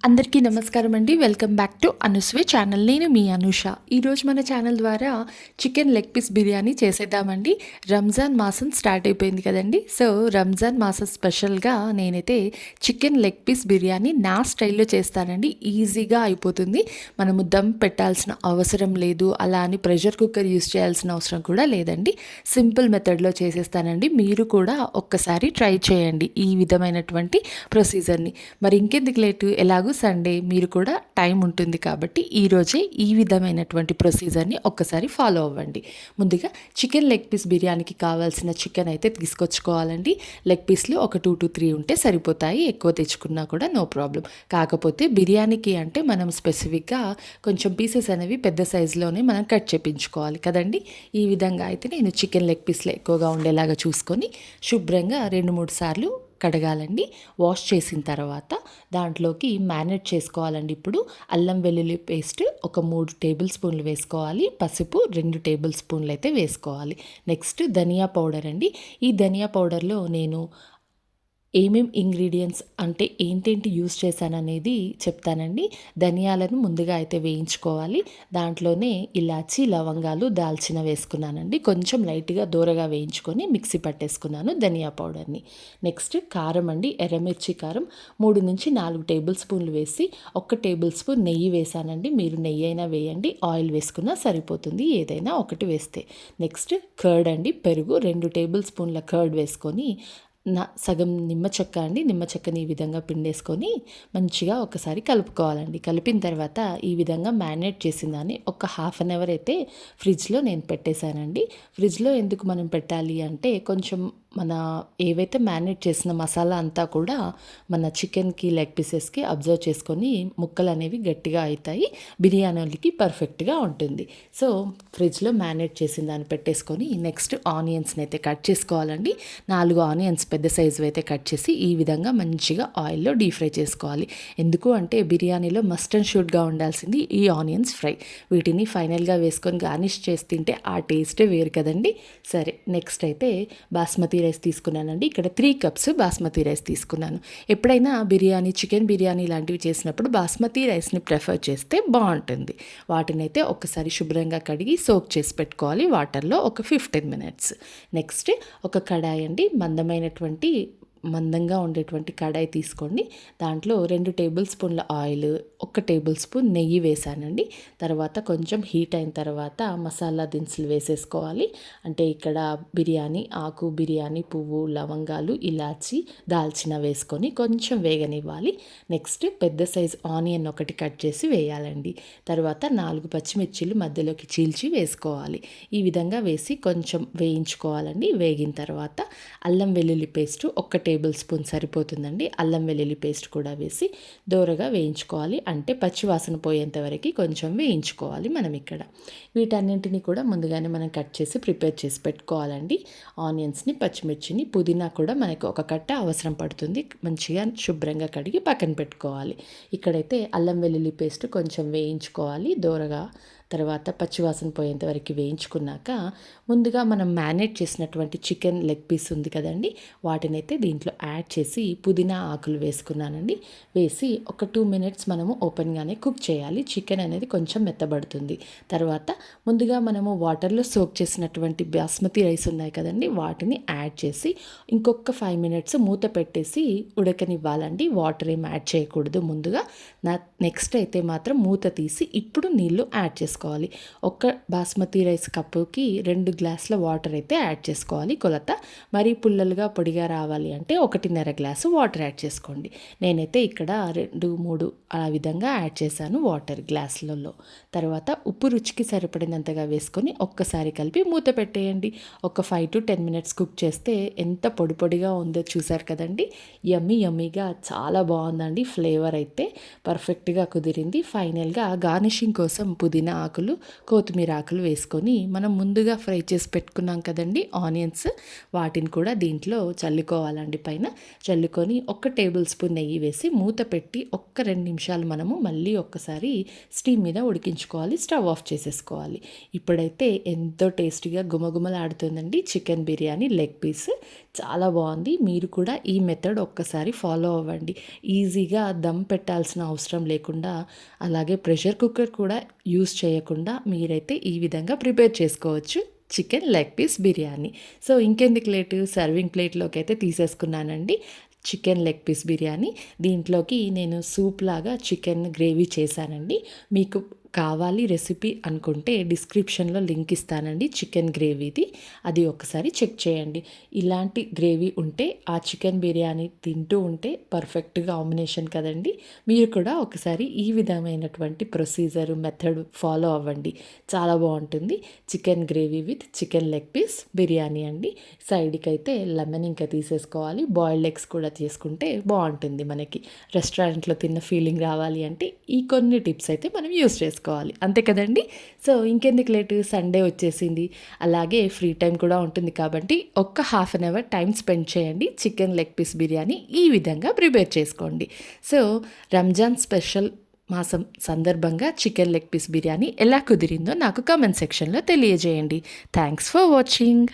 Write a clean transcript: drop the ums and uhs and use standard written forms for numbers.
అందరికీ నమస్కారం అండి. వెల్కమ్ బ్యాక్ టు అనుస్వే ఛానల్. నేను మీ అనుష. ఈరోజు మన ఛానల్ ద్వారా చికెన్ లెగ్ పీస్ బిర్యానీ చేసేద్దామండి. రంజాన్ మాసం స్టార్ట్ అయిపోయింది కదండి. సో రంజాన్ మాసం స్పెషల్గా నేనైతే చికెన్ లెగ్ పీస్ బిర్యానీ నా స్టైల్లో చేస్తానండి. ఈజీగా అయిపోతుంది. మనము దమ్ పెట్టాల్సిన అవసరం లేదు, అలా అని ప్రెషర్ కుక్కర్ యూస్ చేయాల్సిన అవసరం కూడా లేదండి. సింపుల్ మెథడ్లో చేసేస్తానండి. మీరు కూడా ఒక్కసారి ట్రై చేయండి ఈ విధమైనటువంటి ప్రొసీజర్ని. మరి ఇంకెందుకు లేటు, ఎలాగో సండే మీరు కూడా టైం ఉంటుంది కాబట్టి ఈరోజే ఈ విధమైనటువంటి ప్రొసీజర్ని ఒక్కసారి ఫాలో అవ్వండి. ముందుగా చికెన్ లెగ్ పీస్ బిర్యానీకి కావాల్సిన చికెన్ అయితే తీసుకొచ్చుకోవాలండి. లెగ్ పీస్లు ఒక 2 to 3 ఉంటే సరిపోతాయి, ఎక్కువ తెచ్చుకున్నా కూడా నో ప్రాబ్లం. కాకపోతే బిర్యానీకి అంటే మనం స్పెసిఫిక్గా కొంచెం పీసెస్ అనేవి పెద్ద సైజులోనే మనం కట్ చేయించుకోవాలి కదండి. ఈ విధంగా అయితే నేను చికెన్ లెగ్ పీస్లు ఎక్కువగా ఉండేలాగా చూసుకొని శుభ్రంగా 2-3 సార్లు కడగాలండి. వాష్ చేసిన తర్వాత దాంట్లోకి మ్యారినేట్ చేసుకోవాలండి. ఇప్పుడు అల్లం వెల్లుల్లి పేస్ట్ ఒక 3 టేబుల్ స్పూన్లు వేసుకోవాలి. పసుపు 2 టేబుల్ స్పూన్లు అయితే వేసుకోవాలి. నెక్స్ట్ ధనియా పౌడర్ అండి. ఈ ధనియా పౌడర్లో నేను ఏమేం ఇంగ్రీడియంట్స్ అంటే ఏంటేంటి యూస్ చేశాననేది చెప్తానండి. ధనియాలను ముందుగా అయితే వేయించుకోవాలి. దాంట్లోనే ఇలాచి, లవంగాలు, దాల్చిన వేసుకున్నానండి. కొంచెం లైట్గా దూరగా వేయించుకొని మిక్సీ పట్టేసుకున్నాను ధనియా పౌడర్ని. నెక్స్ట్ కారం అండి. ఎర్రమిర్చి కారం 3-4 టేబుల్ స్పూన్లు వేసి 1 టేబుల్ స్పూన్ నెయ్యి వేసానండి. మీరు నెయ్యి అయినా వేయండి, ఆయిల్ వేసుకున్నా సరిపోతుంది, ఏదైనా ఒకటి వేస్తే. నెక్స్ట్ కర్డ్ అండి, పెరుగు 2 టేబుల్ స్పూన్ల కర్డ్ వేసుకొని సగం నిమ్మ చెక్క అండి, నిమ్మ చెక్కని ఈ విధంగా పిండేసుకొని మంచిగా ఒకసారి కలుపుకోవాలండి. కలిపిన తర్వాత ఈ విధంగా మ్యారినేట్ చేసిన దాన్ని ఒక 1/2 అవర్ అయితే ఫ్రిడ్జ్లో నేను పెట్టేశానండి. ఫ్రిడ్జ్లో ఎందుకు మనం పెట్టాలి అంటే కొంచెం మన ఏవైతే మ్యారినేట్ చేసిన మసాలా అంతా కూడా మన చికెన్కి, లెగ్ పీసెస్కి అబ్జర్వ్ చేసుకొని ముక్కలు అనేవి గట్టిగా అవుతాయి, బిర్యానీలకి పర్ఫెక్ట్గా ఉంటుంది. సో ఫ్రిడ్జ్లో మ్యారినేట్ చేసిన దాన్ని పెట్టేసుకొని నెక్స్ట్ ఆనియన్స్ని అయితే కట్ చేసుకోవాలండి. 4 ఆనియన్స్ పెద్ద సైజు అయితే కట్ చేసి ఈ విధంగా మంచిగా ఆయిల్లో డీప్ ఫ్రై చేసుకోవాలి. ఎందుకు అంటే బిర్యానీలో మస్ట్ అండ్ షుడ్గా ఉండాల్సింది ఈ ఆనియన్స్ ఫ్రై. వీటిని ఫైనల్గా వేసుకొని గార్నిష్ చేసి తింటే ఆ టేస్టే వేరు కదండి. సరే, నెక్స్ట్ అయితే బాస్మతి రైస్ తీసుకున్నానండి. ఇక్కడ 3 కప్స్ బాస్మతి రైస్ తీసుకున్నాను. ఎప్పుడైనా బిర్యానీ, చికెన్ బిర్యానీ లాంటివి చేసినప్పుడు బాస్మతి రైస్ని ప్రిఫర్ చేస్తే బాగుంటుంది. వాటిని అయితే ఒకసారి శుభ్రంగా కడిగి సోక్ చేసి పెట్టుకోవాలి వాటర్లో ఒక 15 minutes. నెక్స్ట్ ఒక కడాయి అండి, మందంగా ఉండేటువంటి కడాయి తీసుకోండి. దాంట్లో 2 టేబుల్ స్పూన్ల ఆయిల్, 1 టేబుల్ స్పూన్ నెయ్యి వేసానండి. తర్వాత కొంచెం హీట్ అయిన తర్వాత మసాలా దినుసులు వేసేసుకోవాలి. అంటే ఇక్కడ బిర్యానీ ఆకు, బిర్యానీ పువ్వు, లవంగాలు, ఇలాచి, దాల్చిన వేసుకొని కొంచెం వేగనివ్వాలి. నెక్స్ట్ పెద్ద సైజ్ ఆనియన్ ఒకటి కట్ చేసి వేయాలండి. తర్వాత 4 పచ్చిమిర్చిలు మధ్యలోకి చీల్చి వేసుకోవాలి. ఈ విధంగా వేసి కొంచెం వేయించుకోవాలండి. వేగిన తర్వాత అల్లం వెల్లుల్లి పేస్ట్ 1 టేబుల్ స్పూన్ సరిపోతుందండి. అల్లం వెల్లుల్లి పేస్ట్ కూడా వేసి దోరగా వేయించుకోవాలి. అంటే పచ్చివాసన పోయేంత వరకు కొంచెం వేయించుకోవాలి మనం ఇక్కడ. వీటన్నింటినీ కూడా ముందుగానే మనం కట్ చేసి ప్రిపేర్ చేసి పెట్టుకోవాలండి. ఆనియన్స్ని, పచ్చిమిర్చిని, పుదీనా కూడా మనకు ఒక కట్ట అవసరం పడుతుంది. మంచిగా శుభ్రంగా కడిగి పక్కన పెట్టుకోవాలి. ఇక్కడైతే అల్లం వెల్లుల్లి పేస్ట్ కొంచెం వేయించుకోవాలి దోరగా. తర్వాత పచ్చివాసన పోయేంత వరకు వేయించుకున్నాక ముందుగా మనం మ్యారినేట్ చేసినటువంటి చికెన్ లెగ్ పీస్ ఉంది కదండి, వాటినైతే దీంట్లో యాడ్ చేసి పుదీనా ఆకులు వేసుకున్నానండి. వేసి ఒక 2 minutes మనము ఓపెన్గానే కుక్ చేయాలి. చికెన్ అనేది కొంచెం మెత్తబడుతుంది. తర్వాత ముందుగా మనము వాటర్లో సోక్ చేసినటువంటి బాస్మతి రైస్ ఉన్నాయి కదండి, వాటిని యాడ్ చేసి ఇంకొక 5 minutes మూత పెట్టేసి ఉడకనివ్వాలండి. వాటర్ ఏం యాడ్ చేయకూడదు ముందుగా. నెక్స్ట్ అయితే మాత్రం మూత తీసి ఇప్పుడు నీళ్లు యాడ్ చేసుకోవాలి. ఒక బాస్మతి రైస్ కప్పుకి 2 గ్లాసుల వాటర్ అయితే యాడ్ చేసుకోవాలి కొలత. మరీ పుల్లలుగా పొడిగా రావాలి అంటే 1.5 గ్లాసు వాటర్ యాడ్ చేసుకోండి. నేనైతే ఇక్కడ 2-3 ఆ విధంగా యాడ్ చేశాను వాటర్ గ్లాసులలో. తర్వాత ఉప్పు రుచికి సరిపడినంతగా వేసుకొని ఒక్కసారి కలిపి మూత పెట్టేయండి. ఒక 5 to 10 minutes కుక్ చేస్తే ఎంత పొడి పొడిగా ఉందో చూసారు కదండి. యమ్మీగా చాలా బాగుందండి. ఫ్లేవర్ అయితే పర్ఫెక్ట్గా కుదిరింది. ఫైనల్గా గార్నిషింగ్ కోసం పుదీనా ఆకులు, కొత్తిమీర ఆకులు వేసుకొని మనం ముందుగా ఫ్రై చేసి పెట్టుకున్నాం కదండి ఆనియన్స్, వాటిని కూడా దీంట్లో చల్లుకోవాలండి. పైన చల్లుకొని 1 టేబుల్ స్పూన్ నెయ్యి వేసి మూత పెట్టి 2 నిమిషాలు మనము మళ్ళీ ఒక్కసారి స్టీమ్ మీద ఉడికించుకోవాలి. స్టవ్ ఆఫ్ చేసేసుకోవాలి. ఇప్పుడైతే ఎంతో టేస్టీగా గుమగుమలాడుతుందండి చికెన్ బిర్యానీ లెగ్ పీస్. చాలా బాగుంది. మీరు కూడా ఈ మెథడ్ ఒక్కసారి ఫాలో అవ్వండి. ఈజీగా దమ్ పెట్టాల్సిన అవసరం లేకుండా, అలాగే ప్రెషర్ కుక్కర్ కూడా యూస్ చేయకుండా మీరైతే ఈ విధంగా ప్రిపేర్ చేసుకోవచ్చు chicken leg piece biryani. So ఇంకెందుకు లేటు, సర్వింగ్ ప్లేట్లోకి అయితే తీసేసుకున్నానండి చికెన్ లెగ్ పీస్ బిర్యానీ. దీంట్లోకి నేను సూప్ లాగా చికెన్ గ్రేవీ చేశానండి. మీకు కావాలి రెసిపీ అనుకుంటే డిస్క్రిప్షన్లో లింక్ ఇస్తానండి చికెన్ గ్రేవీది. అది ఒకసారి చెక్ చేయండి. ఇలాంటి గ్రేవీ ఉంటే ఆ చికెన్ బిర్యానీ తింటూ ఉంటే పర్ఫెక్ట్ కాంబినేషన్ కదండి. మీరు కూడా ఒకసారి ఈ విధమైనటువంటి ప్రొసీజర్ మెథడ్ ఫాలో అవ్వండి. చాలా బాగుంటుంది. Chicken gravy with chicken leg piece biryani అండి. సైడ్కి అయితే లెమన్ ఇంకా తీసేసుకోవాలి. బాయిల్డ్ ఎగ్స్ కూడా చేసుకుంటే బాగుంటుంది. మనకి రెస్టారెంట్లో తిన్న ఫీలింగ్ రావాలి అంటే ఈ కొన్ని టిప్స్ అయితే మనం యూస్ చేసుకోవాలి. అంతే కదండి. సో ఇంకెందుకు లేటు, సండే వచ్చేసింది, అలాగే ఫ్రీ టైం కూడా ఉంటుంది కాబట్టి ఒక్క half an hour time spend చేయండి. చికెన్ లెగ్ పీస్ బిర్యానీ ఈ విధంగా ప్రిపేర్ చేసుకోండి. సో రంజాన్ స్పెషల్ మాసం సందర్భంగా చికెన్ లెగ్ పీస్ బిర్యానీ ఎలా కుదిరిందో నాకు కామెంట్ సెక్షన్లో తెలియజేయండి. Thanks for watching.